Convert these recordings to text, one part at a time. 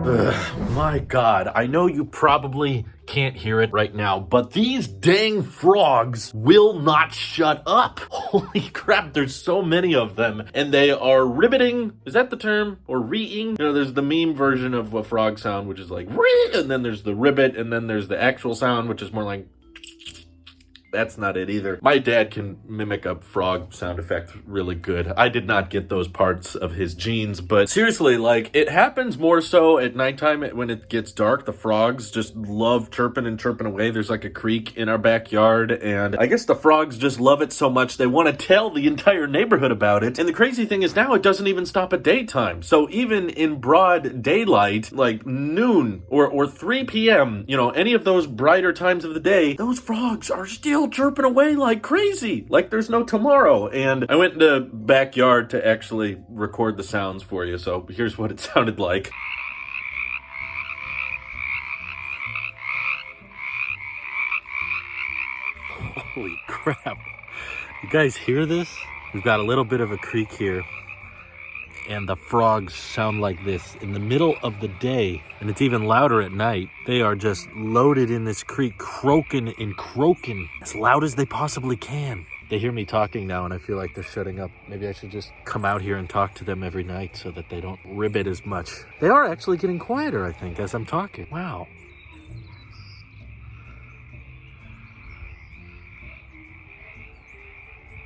Ugh, my God, I know you probably can't hear it right now, but these dang frogs will not shut up. Holy crap, there's so many of them, and they are ribbiting. Is that the term? Or reeing? You know, there's the meme version of a frog sound, which is like ree, and then there's the ribbit, and then there's the actual sound, which is more like... That's not it either. My dad can mimic a frog sound effect really good. I did not get those parts of his genes, but seriously, like, it happens more so at nighttime when it gets dark. The frogs just love chirping and chirping away. There's like a creek in our backyard, and I guess the frogs just love it so much they want to tell the entire neighborhood about it. And the crazy thing is now it doesn't even stop at daytime. So even in broad daylight, like noon or 3 p.m., you know, any of those brighter times of the day, those frogs are still chirping away like crazy, like there's no tomorrow. And I went in the backyard to actually record the sounds for you, so here's what it sounded like. Holy crap. You guys hear this? We've got a little bit of a creek here, and the frogs sound like this in the middle of the day, and it's even louder at night. They are just loaded in this creek, croaking and croaking as loud as they possibly can. They hear me talking now, and I feel like they're shutting up. Maybe I should just come out here and talk to them every night so that they don't ribbit as much. They are actually getting quieter, I think, as I'm talking. Wow.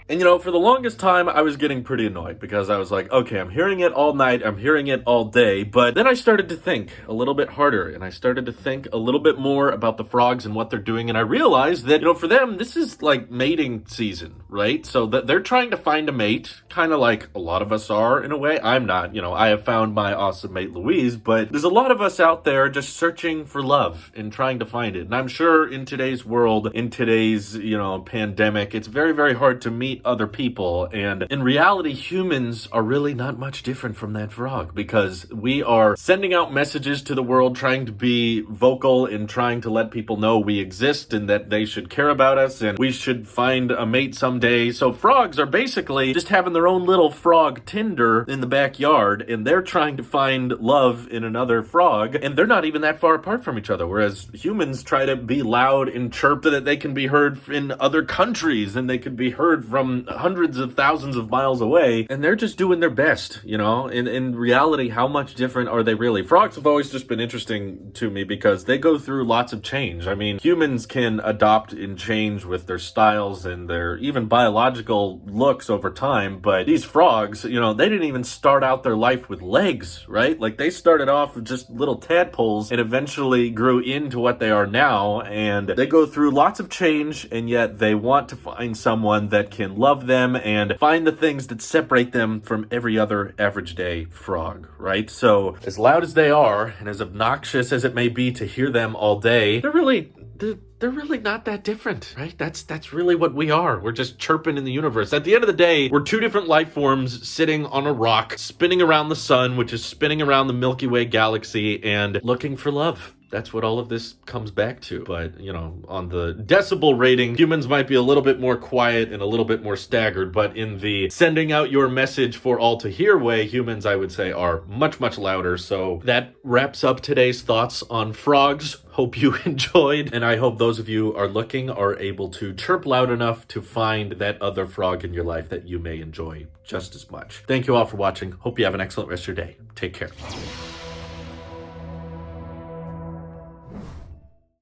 And you know, for the longest time, I was getting pretty annoyed because I was like, okay, I'm hearing it all night, I'm hearing it all day. But then I started to think a little bit harder, and I started to think a little bit more about the frogs and what they're doing. And I realized that, you know, for them, this is like mating season, right? So that they're trying to find a mate, kind of like a lot of us are in a way. I'm not, you know, I have found my awesome mate, Louise, but there's a lot of us out there just searching for love and trying to find it. And I'm sure in today's world, in today's, you know, pandemic, it's very, very hard to meet other people. And in reality, humans are really not much different from that frog, because we are sending out messages to the world, trying to be vocal and trying to let people know we exist and that they should care about us and we should find a mate someday. So frogs are basically just having their own little frog Tinder in the backyard, and they're trying to find love in another frog, and they're not even that far apart from each other. Whereas humans try to be loud and chirp so that they can be heard in other countries and they could be heard from hundreds of thousands of miles away, and they're just doing their best, you know? In reality, how much different are they really? Frogs have always just been interesting to me because they go through lots of change. I mean, humans can adopt and change with their styles and their even biological looks over time, but these frogs, you know, they didn't even start out their life with legs, right? Like, they started off with just little tadpoles and eventually grew into what they are now, and they go through lots of change, and yet they want to find someone that can love them and find the things that separate them from every other average day frog, right? So as loud as they are and as obnoxious as it may be to hear them all day, they're really not that different, right? That's really what we are. We're just chirping in the universe. At the end of the day, we're two different life forms sitting on a rock, spinning around the sun, which is spinning around the Milky Way galaxy, and looking for love. That's what all of this comes back to. But, you know, on the decibel rating, humans might be a little bit more quiet and a little bit more staggered, but in the sending out your message for all to hear way, humans, I would say, are much, much louder. So that wraps up today's thoughts on frogs. Hope you enjoyed, and I hope those of you are able to chirp loud enough to find that other frog in your life that you may enjoy just as much. Thank you all for watching. Hope you have an excellent rest of your day. Take care.